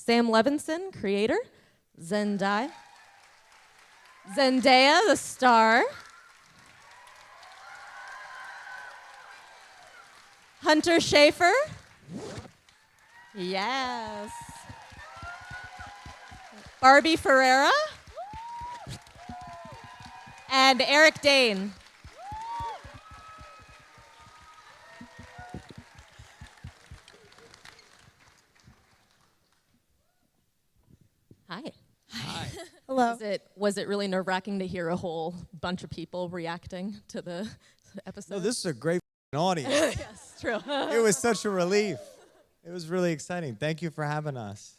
Sam Levinson, creator. Zendaya, the star. Hunter Schafer. Yes. Barbie Ferreira. And Eric Dane. Hi. Hi. Hello. Was it really nerve-wracking to hear a whole bunch of people reacting to the episode? No, this is a great audience. Yes, true. It was such a relief. It was really exciting. Thank you for having us.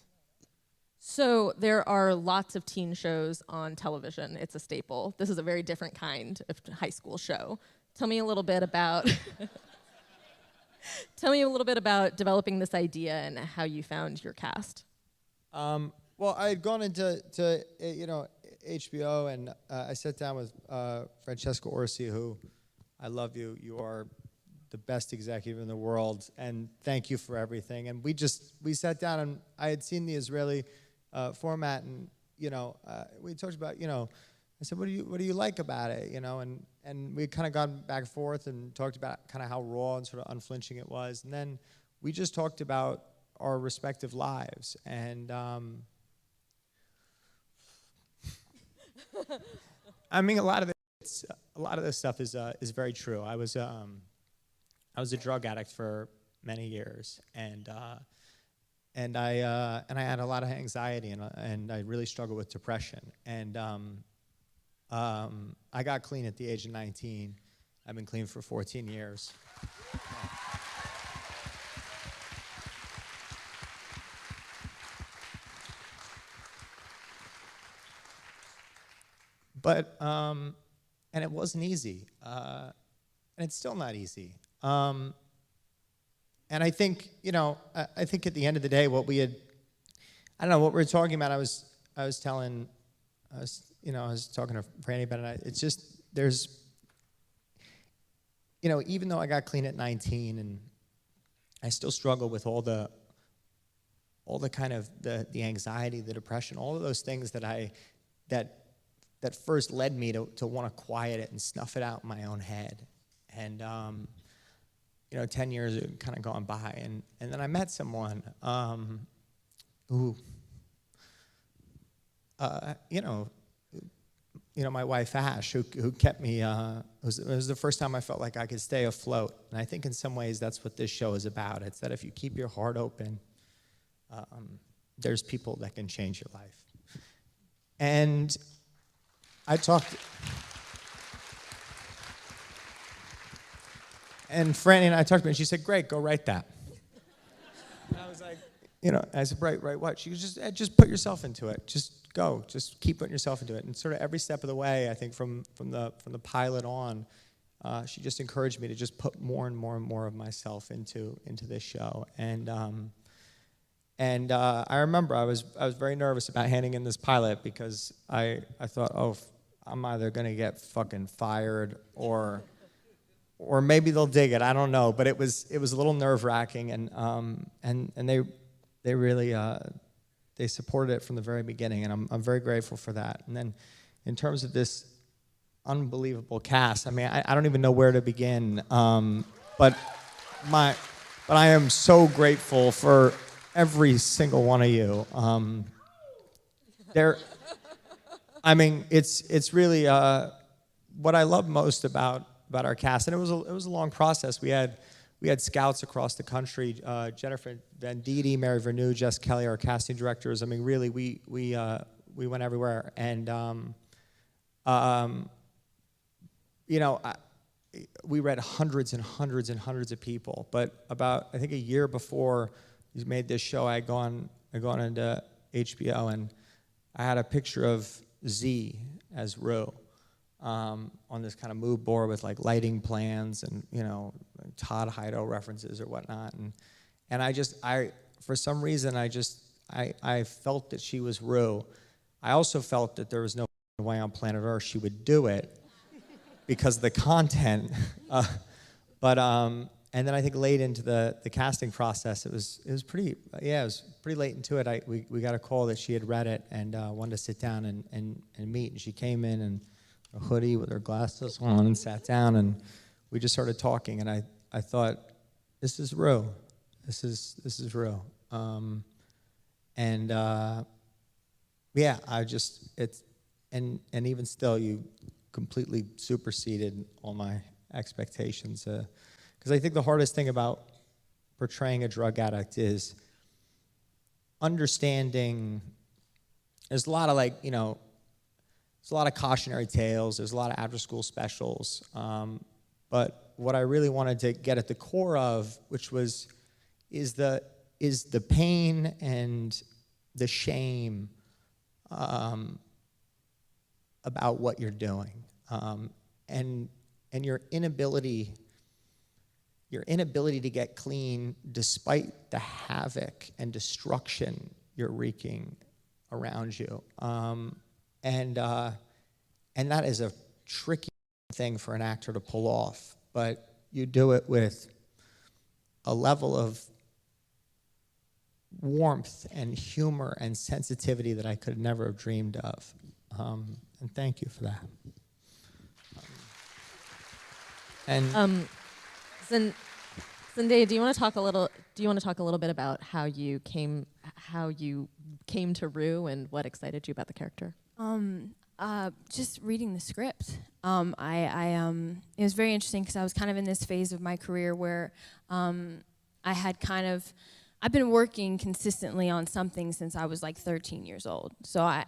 So there are lots of teen shows on television. It's a staple. This is a very different kind of high school show. Tell me a little bit about developing this idea and how you found your cast. Well, I had gone into HBO, and I sat down with Francesca Orsi, who, I love you. You are the best executive in the world, and thank you for everything. And we sat down, and I had seen the Israeli format, and we talked about, I said, what do you like about it, and we kind of gone back and forth and talked about kind of how raw and sort of unflinching it was, and then we just talked about our respective lives, and I mean, a lot of this stuff is very true. I was a drug addict for many years, and I had a lot of anxiety, and I really struggled with depression. And I got clean at the age of 19. I've been clean for 14 years. But, and it wasn't easy, and it's still not easy. And I think, I think at the end of the day, what we were talking about, I was talking to Franny about it, it's just, there's, even though I got clean at 19, and I still struggle with all the kind of the anxiety, the depression, all of those things that first led me to want to quiet it and snuff it out in my own head. And 10 years had kind of gone by, and then I met someone who, my wife Ash, who kept me. It was the first time I felt like I could stay afloat. And I think in some ways that's what this show is about. It's that if you keep your heart open, there's people that can change your life. And I talked, and Franny and I talked to her, and she said, "Great, go write that." And I was like, I said, "Write what?" She was just put yourself into it. Just go. Just keep putting yourself into it. And sort of every step of the way, I think from the pilot on, she just encouraged me to just put more and more and more of myself into this show. And I remember I was very nervous about handing in this pilot because I thought, I'm either gonna get fucking fired or maybe they'll dig it. I don't know, but it was a little nerve-wracking, and they really they supported it from the very beginning, and I'm very grateful for that. And then in terms of this unbelievable cast, I mean, I don't even know where to begin, but I am so grateful for every single one of you. I mean, it's really what I love most about our cast, and it was a long process. We had scouts across the country, Jennifer Venditti, Mary Vernew, Jess Kelly, our casting directors. I mean, really, we went everywhere, and we read hundreds and hundreds and hundreds of people. But about, I think, a year before we made this show, I had gone into HBO, and I had a picture of Z as Rue on this kind of mood board with like lighting plans and Todd Heido references or whatnot, and I for some reason I felt that she was Rue. I also felt that there was no way on planet Earth she would do it because of the content, but And then I think late into the casting process, it was pretty late into it. We got a call that she had read it and wanted to sit down and meet. And she came in and a hoodie with her glasses on and sat down, and we just started talking. And I thought, this is real. This is real. And even still, you completely superseded all my expectations. Because I think the hardest thing about portraying a drug addict is understanding. There's a lot of there's a lot of cautionary tales. There's a lot of after-school specials. But what I really wanted to get at the core of, which is the pain and the shame about what you're doing, and your inability to get clean despite the havoc and destruction you're wreaking around you, and that is a tricky thing for an actor to pull off, but you do it with a level of warmth and humor and sensitivity that I could never have dreamed of. And thank you for that. Zendaya, do you want to talk a little bit about how you came to Rue and what excited you about the character? Just reading the script. It was very interesting because I was kind of in this phase of my career where I've been working consistently on something since I was like 13 years old. So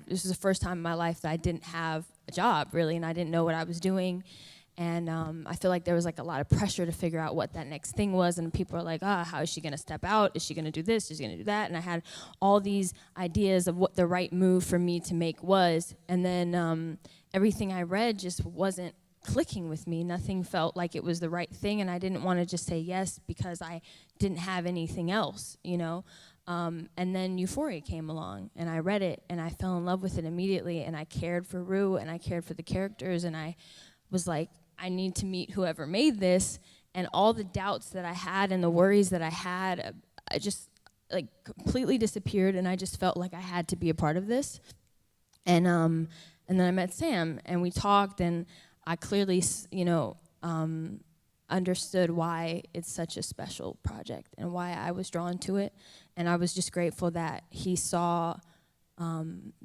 this was the first time in my life that I didn't have a job really, and I didn't know what I was doing. And I feel like there was like a lot of pressure to figure out what that next thing was, and people are like, how is she gonna step out? Is she gonna do this? Is she gonna do that? And I had all these ideas of what the right move for me to make was, and then everything I read just wasn't clicking with me. Nothing felt like it was the right thing, and I didn't want to just say yes because I didn't have anything else, you know? And then Euphoria came along, and I read it, and I fell in love with it immediately, and I cared for Rue, and I cared for the characters, and I was like, I need to meet whoever made this, and all the doubts that I had and the worries that I had, I just like completely disappeared, and I just felt like I had to be a part of this. And then I met Sam, and we talked, and I clearly, understood why it's such a special project and why I was drawn to it. And I was just grateful that he saw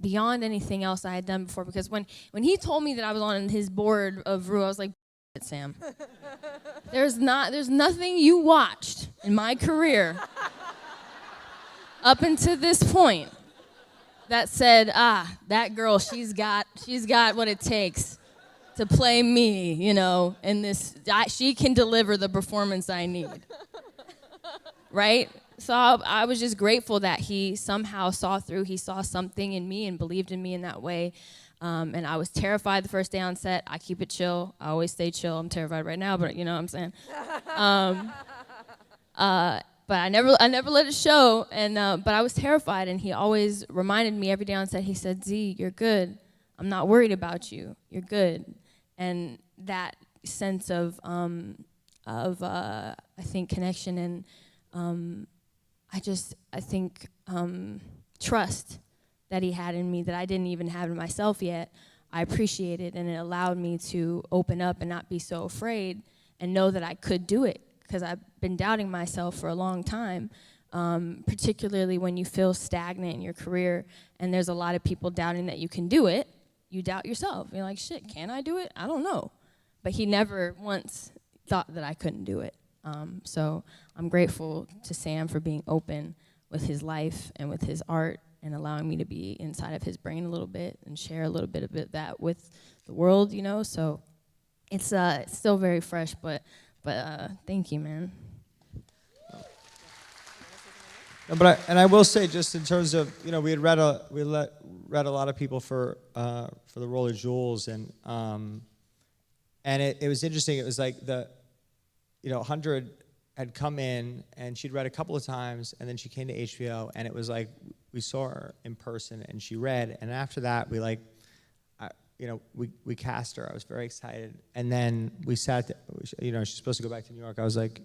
beyond anything else I had done before. Because when he told me that I was on his board of Rue, I was like, Sam, there's nothing you watched in my career up until this point that said, that girl, she's got what it takes to play me, you know, in this, she can deliver the performance I need, right? So I was just grateful that he somehow he saw something in me and believed in me in that way. And I was terrified the first day on set. I keep it chill. I always stay chill. I'm terrified right now, but you know what I'm saying? But I never let it show, and but I was terrified, and he always reminded me every day on set. He said, Z, you're good. I'm not worried about you. You're good. And that sense of I think connection and I think trust that he had in me that I didn't even have in myself yet, I appreciated, and it allowed me to open up and not be so afraid and know that I could do it, because I've been doubting myself for a long time, particularly when you feel stagnant in your career and there's a lot of people doubting that you can do it. You doubt yourself. You're like, shit, can I do it? I don't know. But he never once thought that I couldn't do it. So I'm grateful to Sam for being open with his life and with his art and allowing me to be inside of his brain a little bit and share a little bit of that with the world, you know. So it's still very fresh, but thank you, man. I will say, just in terms of, you know, we read a lot of people for the role of Jules, and it was interesting. It was like 100 had come in, and she'd read a couple of times, and then she came to HBO, and it was like we saw her in person, and she read, and after that we we cast her. I was very excited. And then we sat, she's supposed to go back to New York. I was like,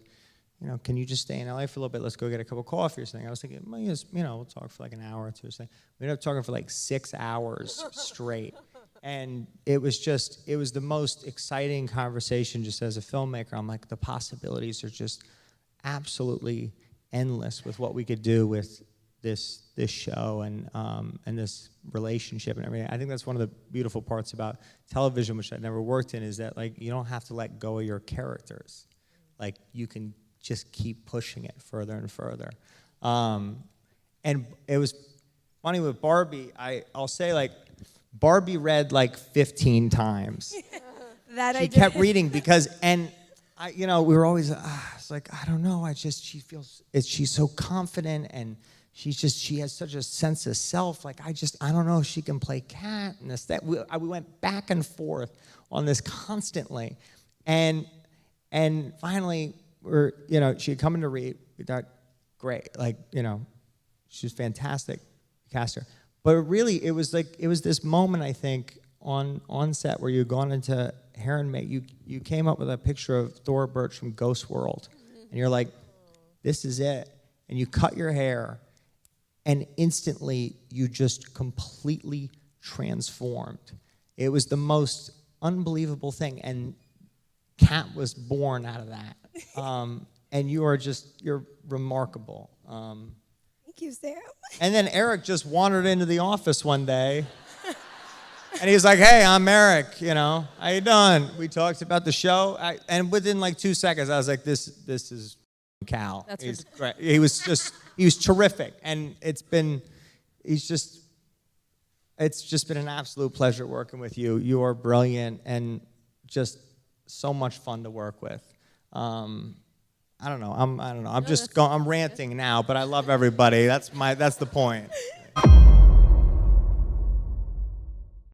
can you just stay in LA for a little bit? Let's go get a cup of coffee or something. I was thinking, well, yes, we'll talk for like an hour or two or something. We ended up talking for like 6 hours straight. And it was the most exciting conversation just as a filmmaker. I'm like, the possibilities are just absolutely endless with what we could do with this show and this relationship and everything. I think that's one of the beautiful parts about television, which I've never worked in, is that like you don't have to let go of your characters. Like you can just keep pushing it further and further. And it was funny with Barbie. I'll say like Barbie read like 15 times. She kept reading because we were always it's like I don't know. She's so confident and she has such a sense of self. Like I don't know if she can play cat and this that. We went back and forth on this constantly, and finally she had come in to read. We thought great, she was fantastic, cast her. But really it was this moment I think on set where you'd gone into hair and make. You came up with a picture of Thora Birch from Ghost World, and you're like, this is it. And you cut your hair. And instantly, you just completely transformed. It was the most unbelievable thing. And Kat was born out of that. And you're remarkable. Thank you, Sarah. And then Eric just wandered into the office one day. And he was like, hey, I'm Eric, how you doing? We talked about the show. And within like 2 seconds, I was like, this is Cal. He's great. He was terrific, and it's just been an absolute pleasure working with you. You are brilliant and just so much fun to work with. I don't know. I'm ranting now, but I love everybody. That's the point.